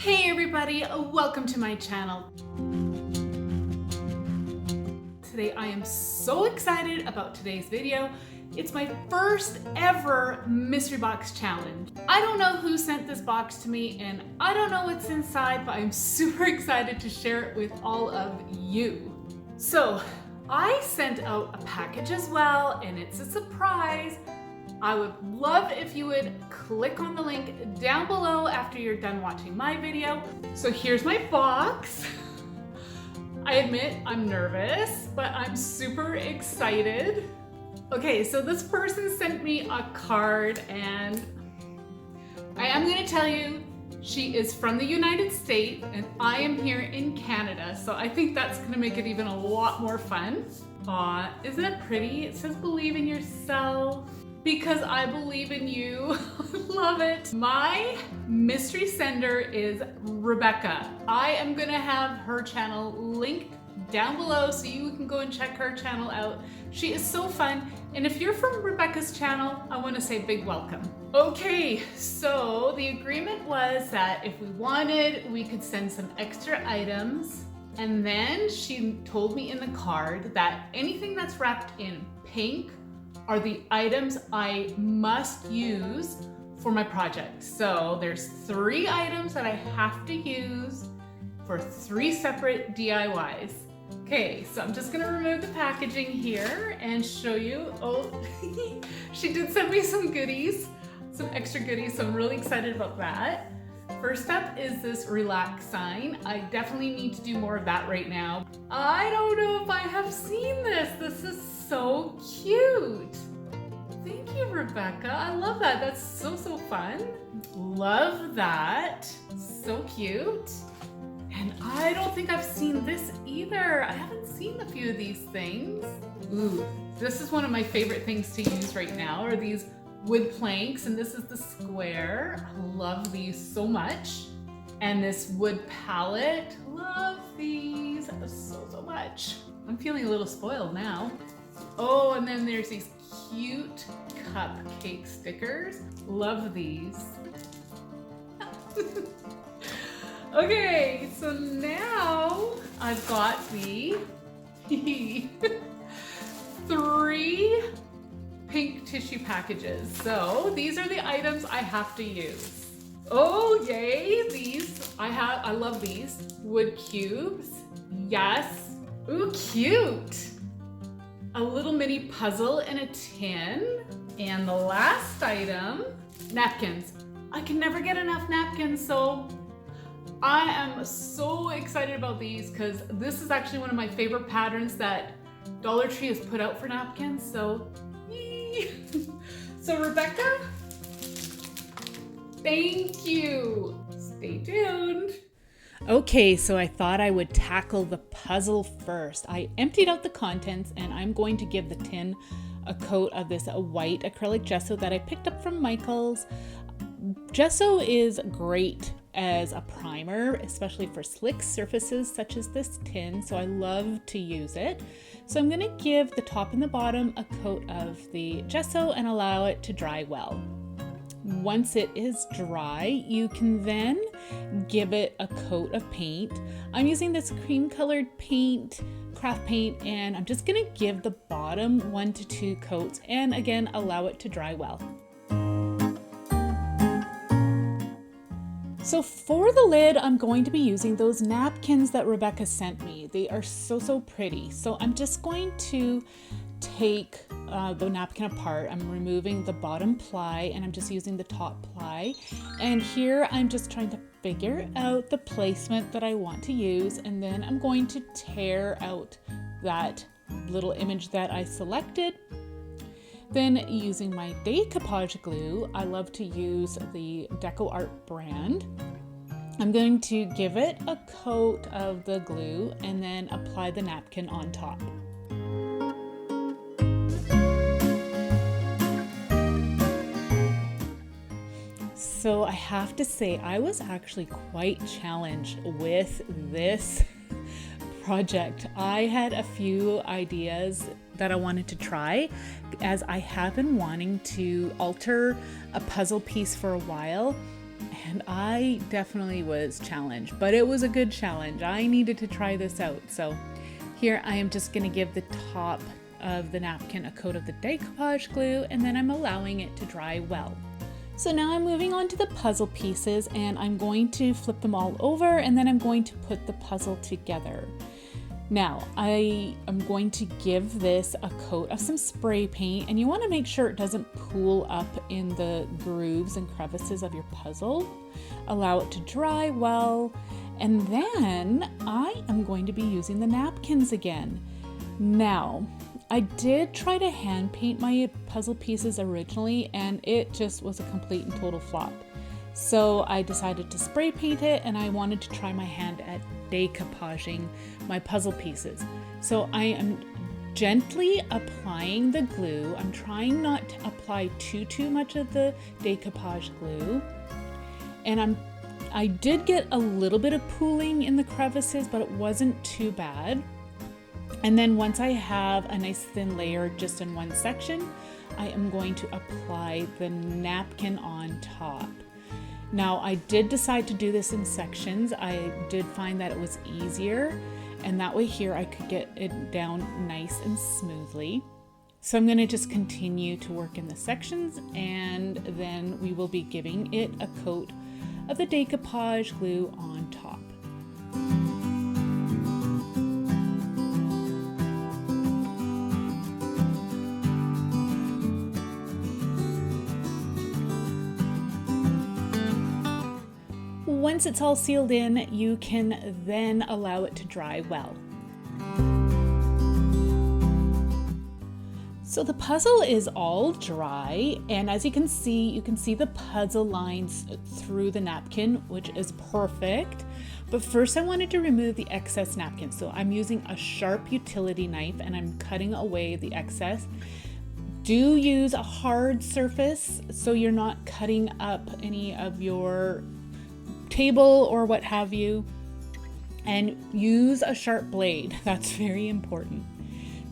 Hey everybody, welcome to my channel. Today I am so excited about today's video. It's my first ever mystery box challenge. I don't know who sent this box to me and I don't know what's inside, but I'm super excited to share it with all of you. So I sent out a package as well and it's a surprise. I would love if you would click on the link down below after you're done watching my video. So here's my box. I admit I'm nervous, but I'm super excited. Okay, so this person sent me a card and I am gonna tell you, she is from the United States and I am here in Canada. So I think that's gonna make it even a lot more fun. Aw, isn't it pretty? It says believe in yourself. Because I believe in you. Love it. My mystery sender is Rebecca. I am gonna have her channel linked down below so you can go and check her channel out. She is so fun. And if you're from Rebecca's channel, I wanna say big welcome. Okay, so the agreement was that if we wanted, we could send some extra items. And then she told me in the card that anything that's wrapped in pink are the items I must use for my project. So there's 3 items that I have to use for 3 separate DIYs. Okay, so I'm just gonna remove the packaging here and show you. Oh, she did send me some goodies, some extra goodies, so I'm really excited about that. First up is this relax sign. I definitely need to do more of that right now. I don't know if I have seen this. This is so cute. Thank you, Rebecca. I love that. That's so fun. Love that. So cute. And I don't think I've seen this either. I haven't seen a few of these things. Ooh, this is one of my favorite things to use right now are these wood planks, and this is the square. I love these so much. And this wood palette. Love these so much. I'm feeling a little spoiled now. Oh, and then there's these cute cupcake stickers. Love these. Okay, so now I've got the 3 pink tissue packages. So these are the items I have to use. Oh yay, these, I love these. Wood cubes, yes. Ooh, cute. A little mini puzzle in a tin. And the last item, napkins. I can never get enough napkins, so I am so excited about these because this is actually one of my favorite patterns that Dollar Tree has put out for napkins, so yay. So Rebecca, thank you. Stay tuned. Okay, so I thought I would tackle the puzzle first. I emptied out the contents and I'm going to give the tin a coat of this white acrylic gesso that I picked up from Michael's. Gesso is great as a primer, especially for slick surfaces such as this tin, so I love to use it. So I'm going to give the top and the bottom a coat of the gesso and allow it to dry well. Once it is dry, you can then give it a coat of paint. I'm using this cream colored paint, craft paint, and I'm just gonna give the bottom 1 to 2 coats and again, allow it to dry well. So for the lid, I'm going to be using those napkins that Rebecca sent me. They are so pretty. So I'm just going to take the napkin apart. I'm removing the bottom ply and I'm just using the top ply. And here I'm just trying to figure out the placement that I want to use. And then I'm going to tear out that little image that I selected. Then using my decoupage glue, I love to use the Deco Art brand. I'm going to give it a coat of the glue and then apply the napkin on top. So I have to say, I was actually quite challenged with this project. I had a few ideas that I wanted to try, as I have been wanting to alter a puzzle piece for a while. and I definitely was challenged, but it was a good challenge. I needed to try this out. So here I am just going to give the top of the napkin a coat of the decoupage glue, and then I'm allowing it to dry well. So now I'm moving on to the puzzle pieces, and I'm going to flip them all over, and then I'm going to put the puzzle together. Now, I am going to give this a coat of some spray paint, and you want to make sure it doesn't pool up in the grooves and crevices of your puzzle. Allow it to dry well, and then I am going to be using the napkins again. Now, I did try to hand paint my puzzle pieces originally, and it just was a complete and total flop. So I decided to spray paint it, and I wanted to try my hand at decoupaging my puzzle pieces. So I am gently applying the glue. I'm trying not to apply too much of the decoupage glue. And I did get a little bit of pooling in the crevices, but it wasn't too bad. And then once I have a nice thin layer just in one section, I am going to apply the napkin on top. Now, I did decide to do this in sections. I did find that it was easier, and that way here I could get it down nice and smoothly. So I'm going to just continue to work in the sections, and then we will be giving it a coat of the decoupage glue on top. Once it's all sealed in, you can then allow it to dry well. So the puzzle is all dry, and as you can see the puzzle lines through the napkin, which is perfect. But first I wanted to remove the excess napkin. So I'm using a sharp utility knife and I'm cutting away the excess. Do use a hard surface so you're not cutting up any of your table or what have you, and use a sharp blade. That's very important.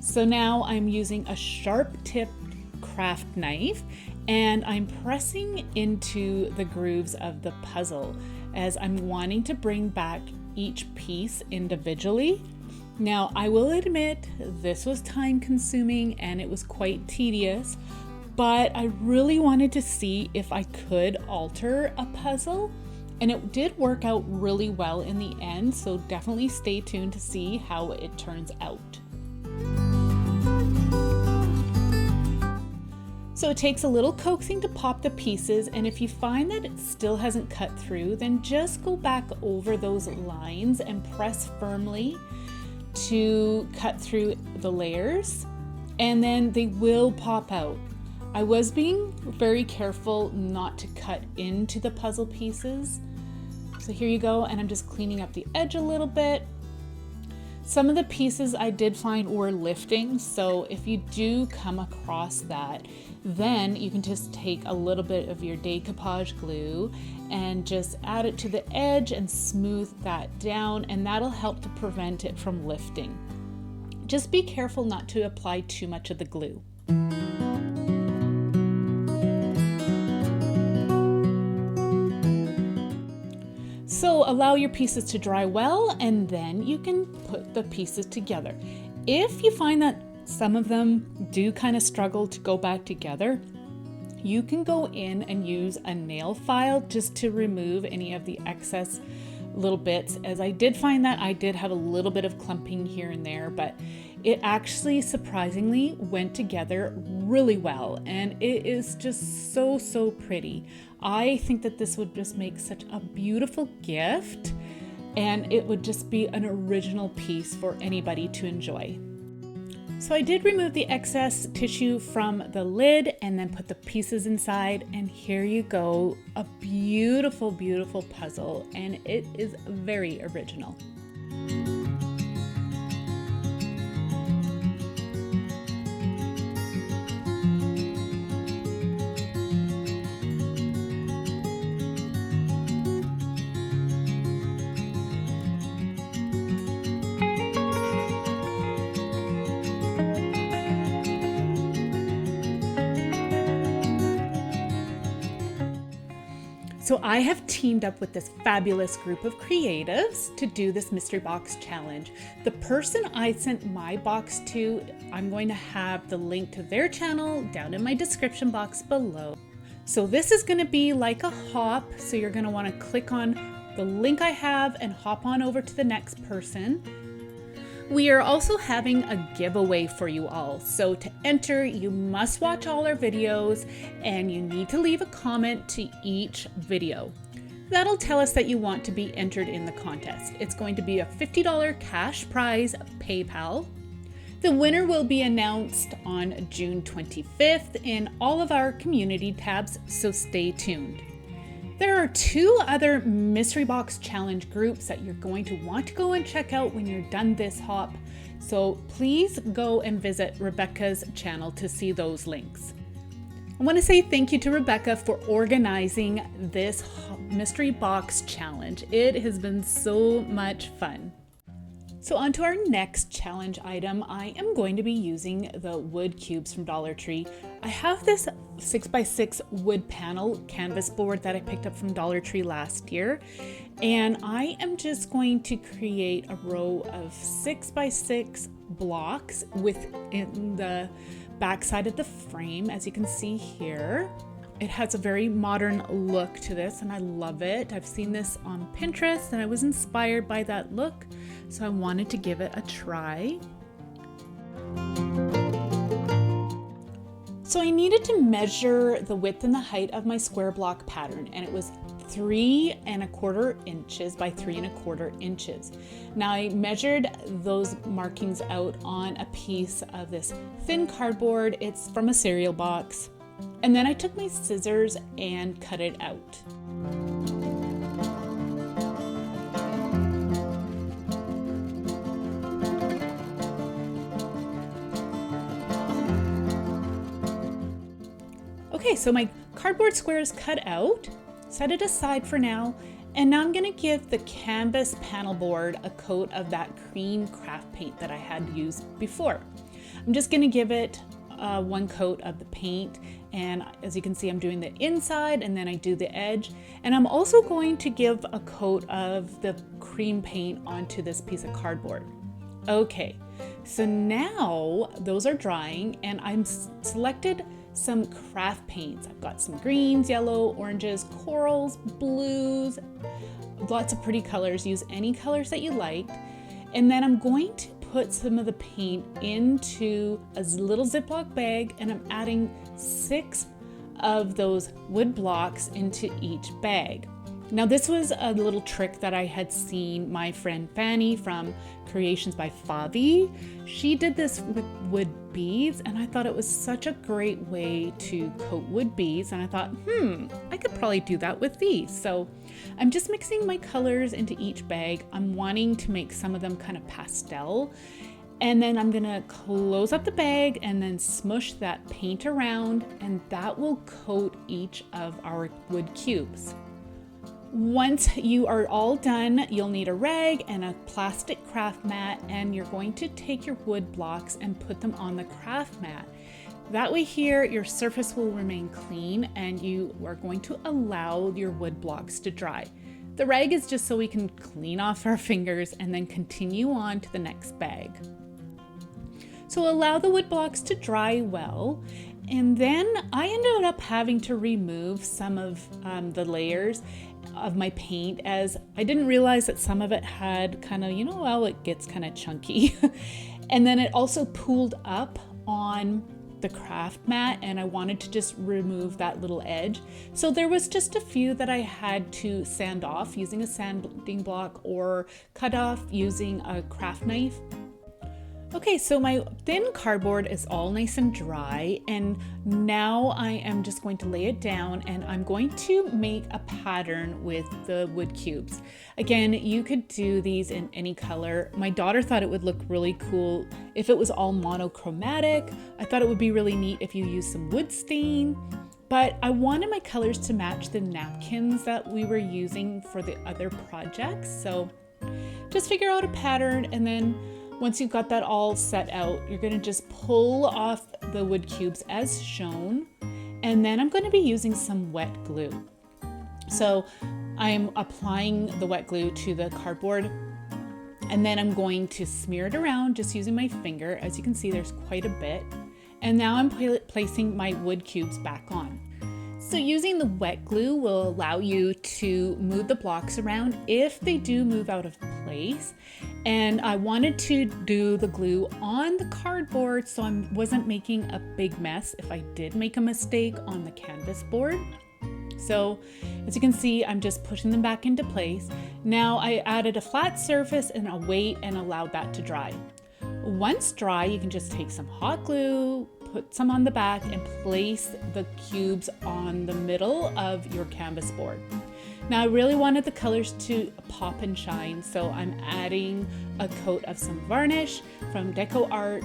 So now I'm using a sharp tipped craft knife, and I'm pressing into the grooves of the puzzle as I'm wanting to bring back each piece individually. Now, I will admit this was time consuming and it was quite tedious, but I really wanted to see if I could alter a puzzle. And it did work out really well in the end, so definitely stay tuned to see how it turns out. So it takes a little coaxing to pop the pieces, and if you find that it still hasn't cut through, then just go back over those lines and press firmly to cut through the layers, and then they will pop out. I was being very careful not to cut into the puzzle pieces. So here you go, and I'm just cleaning up the edge a little bit. Some of the pieces I did find were lifting, so if you do come across that, then you can just take a little bit of your decoupage glue and just add it to the edge and smooth that down, and that'll help to prevent it from lifting. Just be careful not to apply too much of the glue. So allow your pieces to dry well, and then you can put the pieces together. If you find that some of them do kind of struggle to go back together, you can go in and use a nail file just to remove any of the excess little bits, as I did find that I did have a little bit of clumping here and there, but it actually surprisingly went together really well, and it is just so pretty. I think that this would just make such a beautiful gift, and it would just be an original piece for anybody to enjoy. So I did remove the excess tissue from the lid and then put the pieces inside, and here you go, a beautiful puzzle, and it is very original. So I have teamed up with this fabulous group of creatives to do this mystery box challenge. The person I sent my box to, I'm going to have the link to their channel down in my description box below. So this is going to be like a hop. So you're going to want to click on the link I have and hop on over to the next person. We are also having a giveaway for you all. So to enter, you must watch all our videos and you need to leave a comment to each video. That'll tell us that you want to be entered in the contest. It's going to be a $50 cash prize PayPal. The winner will be announced on June 25th in all of our community tabs, so stay tuned. There are 2 other mystery box challenge groups that you're going to want to go and check out when you're done this hop. So please go and visit Rebecca's channel to see those links. I want to say thank you to Rebecca for organizing this mystery box challenge. It has been so much fun. So on to our next challenge item. I am going to be using the wood cubes from Dollar Tree. I have this 6x6 wood panel canvas board that I picked up from Dollar Tree last year. And I am just going to create a row of 6x6 blocks within the backside of the frame, as you can see here. It has a very modern look to this and I love it. I've seen this on Pinterest and I was inspired by that look, so I wanted to give it a try. So I needed to measure the width and the height of my square block pattern, and it was 3¼ inches by 3¼ inches. Now I measured those markings out on a piece of this thin cardboard. It's from a cereal box. And then I took my scissors and cut it out. Okay, so my cardboard square is cut out. Set it aside for now. And now I'm going to give the canvas panel board a coat of that cream craft paint that I had used before. I'm just going to give it one coat of the paint, and as you can see, I'm doing the inside and then I do the edge, and I'm also going to give a coat of the cream paint onto this piece of cardboard. Okay, so now those are drying and I'm selected some craft paints. I've got some greens, yellow, oranges, corals, blues, lots of pretty colors. Use any colors that you like. And then I'm going to put some of the paint into a little Ziploc bag, and I'm adding 6 of those wood blocks into each bag. Now this was a little trick that I had seen my friend Fanny from Creations by Favi. She did this with wood beads, and I thought it was such a great way to coat wood beads, and I thought, I could probably do that with these. So I'm just mixing my colors into each bag. I'm wanting to make some of them kind of pastel, and then I'm gonna close up the bag and then smush that paint around, and that will coat each of our wood cubes. Once you are all done, you'll need a rag and a plastic craft mat, and you're going to take your wood blocks and put them on the craft mat. That way here, your surface will remain clean and you are going to allow your wood blocks to dry. The rag is just so we can clean off our fingers and then continue on to the next bag. So allow the wood blocks to dry well. And then I ended up having to remove some of the layers of my paint, as I didn't realize that some of it had kind of, it gets kind of chunky. And then it also pooled up on the craft mat, and I wanted to just remove that little edge. So there was just a few that I had to sand off using a sanding block or cut off using a craft knife. Okay, so my thin cardboard is all nice and dry, and now I am just going to lay it down and I'm going to make a pattern with the wood cubes. Again, you could do these in any color. My daughter thought it would look really cool if it was all monochromatic. I thought it would be really neat if you used some wood stain, but I wanted my colors to match the napkins that we were using for the other projects. So just figure out a pattern, and then once you've got that all set out, you're going to just pull off the wood cubes as shown, and then I'm going to be using some wet glue. So I'm applying the wet glue to the cardboard, and then I'm going to smear it around just using my finger. As you can see, there's quite a bit. And now I'm placing my wood cubes back on. So using the wet glue will allow you to move the blocks around if they do move out of place. And I wanted to do the glue on the cardboard so I wasn't making a big mess if I did make a mistake on the canvas board. So as you can see, I'm just pushing them back into place. Now I added a flat surface and a weight and allowed that to dry. Once dry, you can just take some hot glue, put some on the back, and place the cubes on the middle of your canvas board. Now I really wanted the colors to pop and shine, so I'm adding a coat of some varnish from Deco Art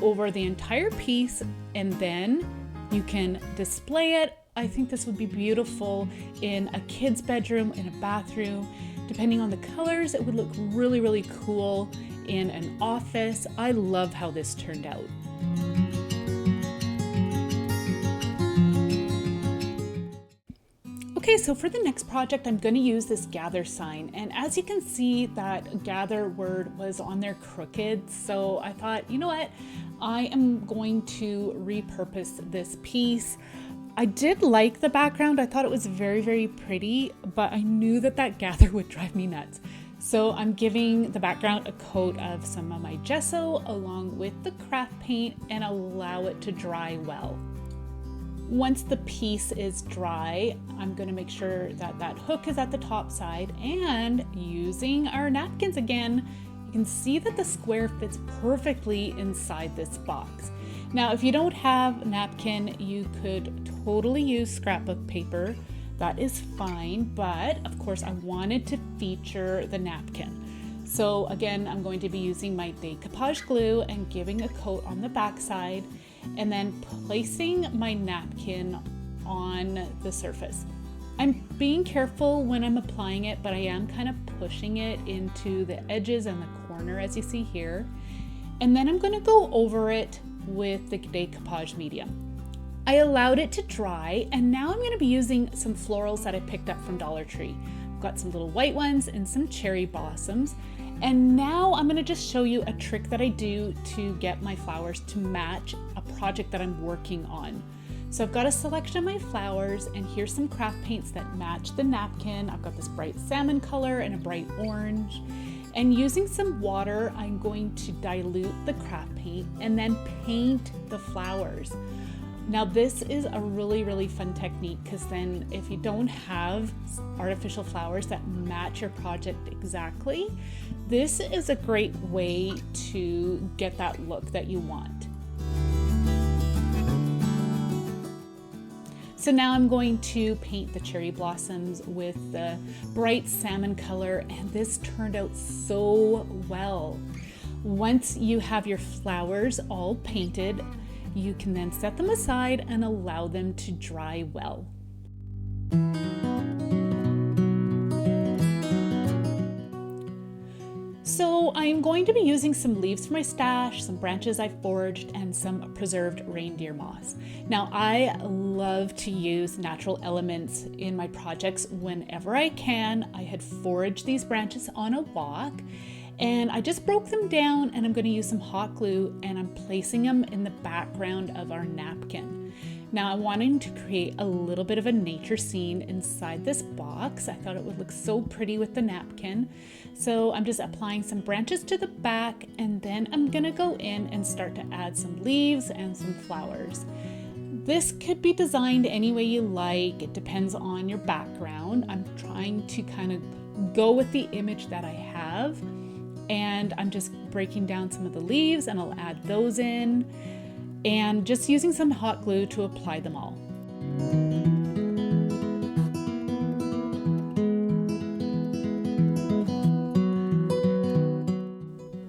over the entire piece, and then you can display it. I think this would be beautiful in a kid's bedroom, in a bathroom. Depending on the colors, it would look really, really cool in an office. I love how this turned out. Okay, so for the next project, I'm going to use this gather sign. And as you can see, that gather word was on there crooked. So I thought, you know what? I am going to repurpose this piece. I did like the background. I thought it was very, very pretty, but I knew that gather would drive me nuts. So I'm giving the background a coat of some of my gesso along with the craft paint and allow it to dry well. Once the piece is dry, I'm going to make sure that that hook is at the top side, and using our napkins again, you can see that the square fits perfectly inside this box. Now, if you don't have napkin, you could totally use scrapbook paper. That is fine, but of course I wanted to feature the napkin. So again, I'm going to be using my decoupage glue and giving a coat on the back side, and then placing my napkin on the surface. I'm being careful when I'm applying it, but I am kind of pushing it into the edges and the corner, as you see here. And then I'm going to go over it with the decoupage medium. I allowed it to dry, and now I'm going to be using some florals that I picked up from Dollar Tree. I've got some little white ones and some cherry blossoms. And now I'm going to just show you a trick that I do to get my flowers to match a project that I'm working on. So I've got a selection of my flowers, and here's some craft paints that match the napkin. I've got this bright salmon color and a bright orange. And using some water, I'm going to dilute the craft paint and then paint the flowers. Now this is a really, really fun technique, because then if you don't have artificial flowers that match your project exactly, this is a great way to get that look that you want. So now I'm going to paint the cherry blossoms with the bright salmon color, and this turned out so well. Once you have your flowers all painted, you can then set them aside and allow them to dry well. So I'm going to be using some leaves from my stash, some branches I've foraged, and some preserved reindeer moss. Now I love to use natural elements in my projects whenever I can. I had foraged these branches on a walk, and I just broke them down, and I'm going to use some hot glue, and I'm placing them in the background of our napkin. Now I'm wanting to create a little bit of a nature scene inside this box. I thought it would look so pretty with the napkin. So I'm just applying some branches to the back, and then I'm going to go in and start to add some leaves and some flowers. This could be designed any way you like. It depends on your background. I'm trying to kind of go with the image that I have. And I'm just breaking down some of the leaves, and I'll add those in, and just using some hot glue to apply them all.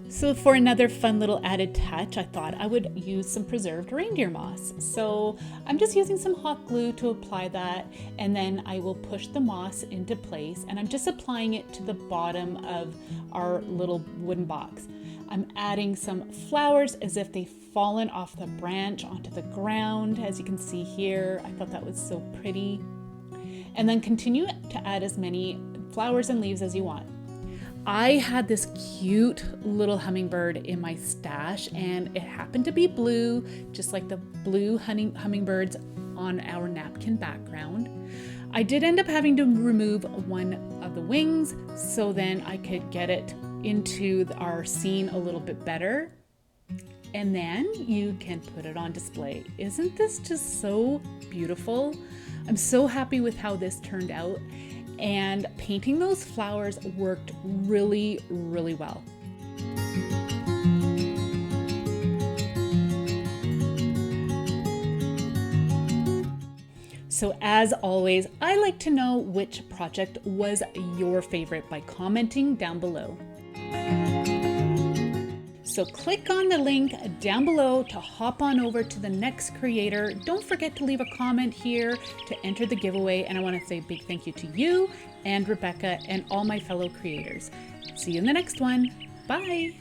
So for another fun little added touch, I thought I would use some preserved reindeer moss. So I'm just using some hot glue to apply that, and then I will push the moss into place, and I'm just applying it to the bottom of our little wooden box. I'm adding some flowers as if they've fallen off the branch onto the ground, as you can see here. I thought that was so pretty. and then continue to add as many flowers and leaves as you want. I had this cute little hummingbird in my stash, and it happened to be blue, just like the blue hummingbirds on our napkin background. I did end up having to remove one of the wings so then I could get it into our scene a little bit better. And then you can put it on display. Isn't this just so beautiful? I'm so happy with how this turned out, and painting those flowers worked really, really well. So as always, I like to know which project was your favorite by commenting down below. So click on the link down below to hop on over to the next creator. Don't forget to leave a comment here to enter the giveaway. And I want to say a big thank you to you and Rebecca and all my fellow creators. See you in the next one. Bye.